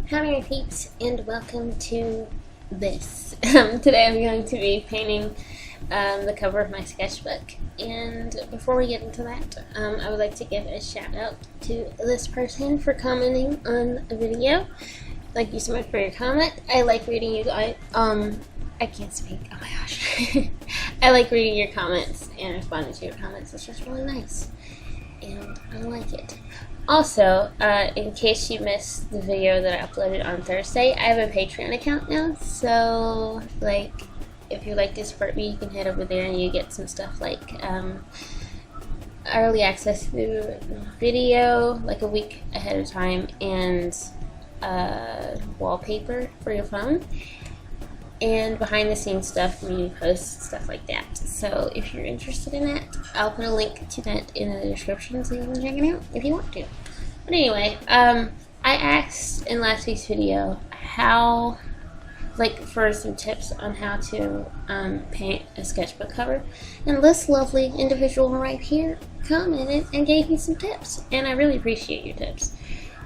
Howdy my peeps, and welcome to this. Today I'm going to be painting the cover of my sketchbook, and before we get into that, I would like to give a shout out to this person for commenting on a video. Thank you so much for your comment. I like reading you guys. I can't speak. Oh my gosh. I like reading your comments and responding to your comments. It's just really nice, and I like it. Also, in case you missed the video that I uploaded on Thursday, I have a Patreon account now, so, like, if you'd like to support me, you can head over there and you get some stuff like, early access to video, like a week ahead of time, and, wallpaper for your phone, and behind the scenes stuff, community posts, stuff like that. So if you're interested in that, I'll put a link to that in the description so you can check it out if you want to. But anyway, I asked in last week's video for some tips on how to paint a sketchbook cover, and this lovely individual right here commented and gave me some tips, and I really appreciate your tips.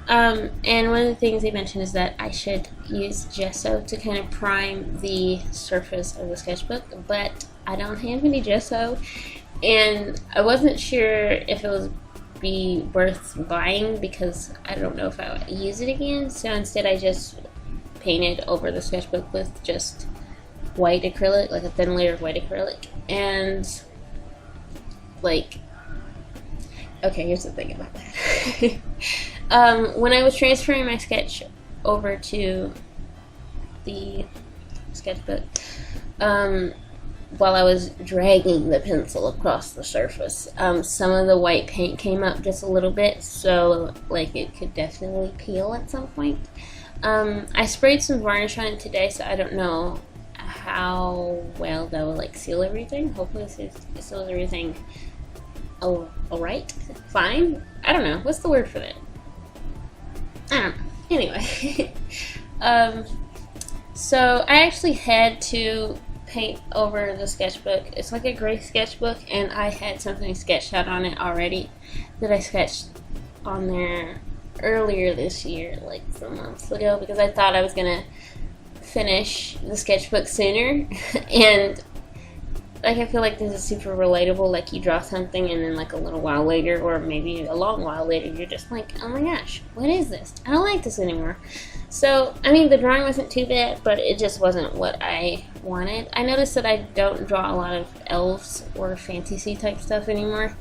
And one of the things they mentioned is that I should use gesso to kind of prime the surface of the sketchbook, but I don't have any gesso, and I wasn't sure if it was be worth buying because I don't know if I would use it again, so instead I just painted over the sketchbook with just white acrylic, like a thin layer of white acrylic, and like, okay, here's the thing about that. When I was transferring my sketch over to the sketchbook, while I was dragging the pencil across the surface, some of the white paint came up just a little bit, so like it could definitely peel at some point. I sprayed some varnish on it today, so I don't know how well that will like seal everything. Hopefully it seals everything alright, fine. I don't know, what's the word for that? I don't know. Anyway, so I actually had to paint over the sketchbook. It's like a gray sketchbook, and I had something sketched out on it already that I sketched on there earlier this year, like some months ago, because I thought I was gonna finish the sketchbook sooner. And like, I feel like this is super relatable. Like, you draw something and then like a little while later, or maybe a long while later, you're just like, oh my gosh, what is this? I don't like this anymore. So, I mean, the drawing wasn't too bad, but it just wasn't what I wanted. I noticed that I don't draw a lot of elves or fantasy type stuff anymore,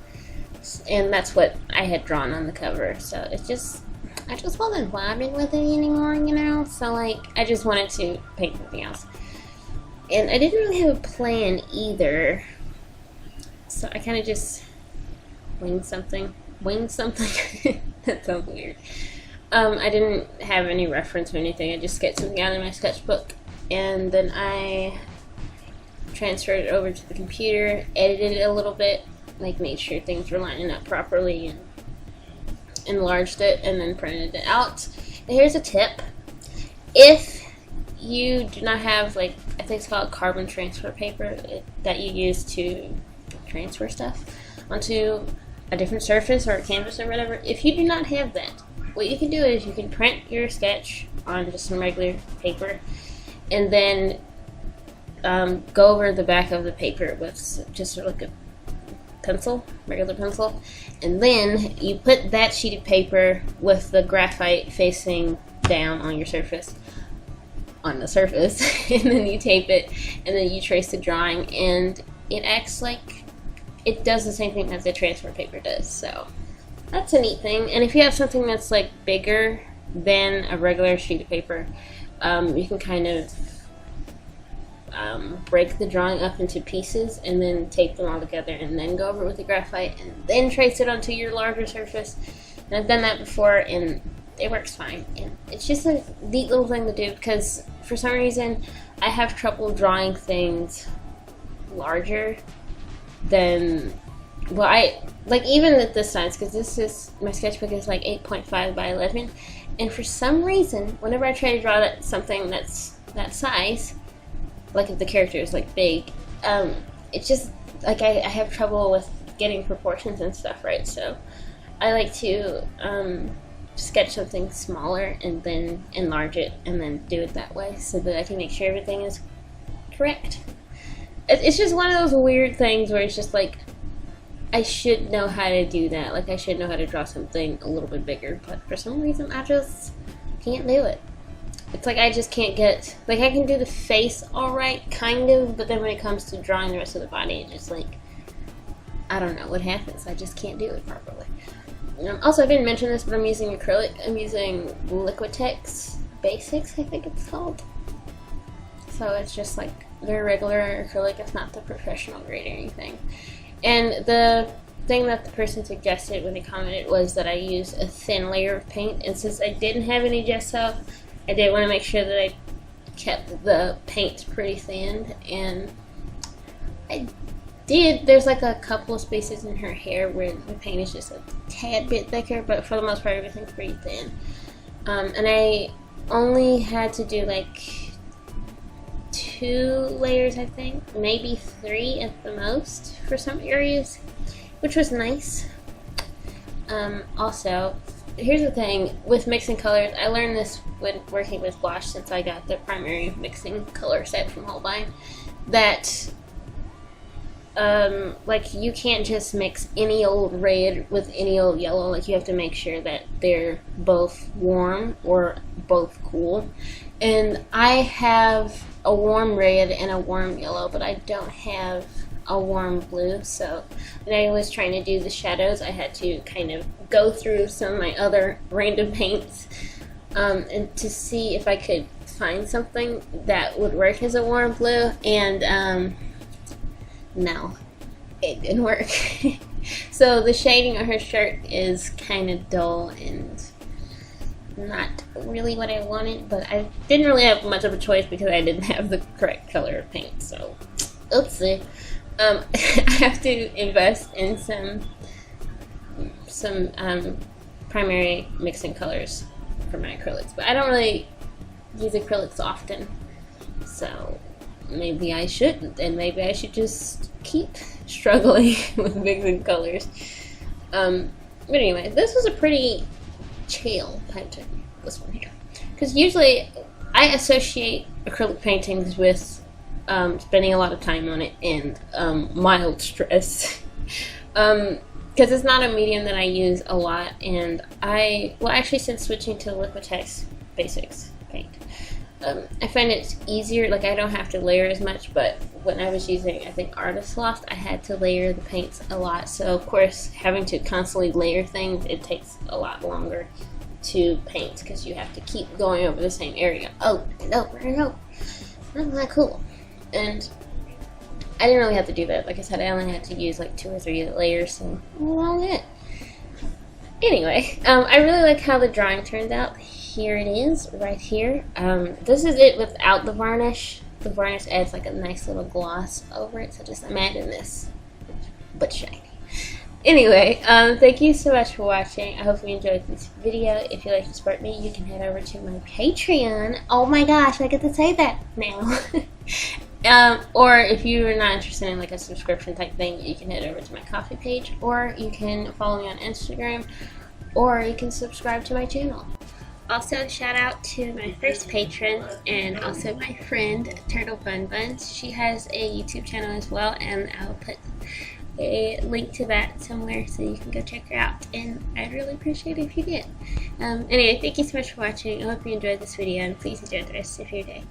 and that's what I had drawn on the cover. So I just wasn't vibing with it anymore, you know? So, like, I just wanted to paint something else. And I didn't really have a plan either, so I kind of just winged something. That sounds weird. I didn't have any reference or anything. I just sketched something out in my sketchbook, and then I transferred it over to the computer, edited it a little bit, like made sure things were lining up properly, and enlarged it, and then printed it out. And here's a tip. If you do not have, like, I think it's called carbon transfer paper that you use to transfer stuff onto a different surface or a canvas or whatever, if you do not have that, what you can do is you can print your sketch on just some regular paper, and then go over the back of the paper with just like a pencil, regular pencil, and then you put that sheet of paper with the graphite facing down on your surface, and then you tape it, and then you trace the drawing, and it acts like it does the same thing as the transfer paper does. So that's a neat thing. And if you have something that's like bigger than a regular sheet of paper, you can kind of break the drawing up into pieces and then tape them all together, and then go over it with the graphite and then trace it onto your larger surface. And I've done that before, and it works fine. And it's just a neat little thing to do, because for some reason I have trouble drawing things larger than, well, I like, even at this size, because my sketchbook is like 8.5 by 11, and for some reason whenever I try to draw something that's that size, like if the character is like big, it's just like I have trouble with getting proportions and stuff right. So I like to sketch something smaller and then enlarge it and then do it that way so that I can make sure everything is correct. It's just one of those weird things where it's just like, I should know how to do that. Like, I should know how to draw something a little bit bigger, but for some reason I just can't do it. It's like I just can't get, like, I can do the face alright, kind of, but then when it comes to drawing the rest of the body, it's just like, I don't know what happens. I just can't do it properly. Also, I didn't mention this, but I'm using acrylic. I'm using Liquitex Basics, I think it's called. So it's just like very regular acrylic. It's not the professional grade or anything. And the thing that the person suggested when they commented was that I use a thin layer of paint. And since I didn't have any gesso, I did want to make sure that I kept the paint pretty thin. And I did. There's like a couple of spaces in her hair where the paint is just a tad bit thicker, but for the most part everything's pretty thin. And I only had to do like 2 layers, I think, maybe 3 at the most for some areas, which was nice. Also, here's the thing with mixing colors. I learned this when working with gouache since I got the primary mixing color set from Holbein, that like, you can't just mix any old red with any old yellow. Like, you have to make sure that they're both warm or both cool. And I have a warm red and a warm yellow, but I don't have a warm blue. So when I was trying to do the shadows, I had to kind of go through some of my other random paints and to see if I could find something that would work as a warm blue. And no, it didn't work. So the shading on her shirt is kind of dull and not really what I wanted, but I didn't really have much of a choice because I didn't have the correct color of paint, so oopsie. I have to invest in some primary mixing colors for my acrylics, but I don't really use acrylics often, so maybe I shouldn't, and maybe I should just keep struggling with mixing colors. But anyway, this was a pretty chill painting, this one here, because usually I associate acrylic paintings with spending a lot of time on it and mild stress, because it's not a medium that I use a lot. And actually, since switching to Liquitex Basics paint, I find it's easier. Like, I don't have to layer as much, but when I was using, I think, Artistik, I had to layer the paints a lot. So of course, having to constantly layer things, it takes a lot longer to paint because you have to keep going over the same area. Oh, no, not that cool. And I didn't really have to do that. Like I said, I only had to use like 2 or 3 layers, so all it. Anyway, I really like how the drawing turned out. Here it is, right here. This is it without the varnish. The varnish adds like a nice little gloss over it, so just imagine this, but shiny. Anyway, thank you so much for watching. I hope you enjoyed this video. If you'd like to support me, you can head over to my Patreon. Oh my gosh, I get to say that now. Or if you're not interested in like a subscription type thing, you can head over to my Ko-fi page, or you can follow me on Instagram, or you can subscribe to my channel. Also, shout out to my first patron and also my friend Turtle Bun Buns. She has a YouTube channel as well, and I'll put a link to that somewhere so you can go check her out, and I'd really appreciate it if you did. Anyway, thank you so much for watching. I hope you enjoyed this video, and please enjoy the rest of your day.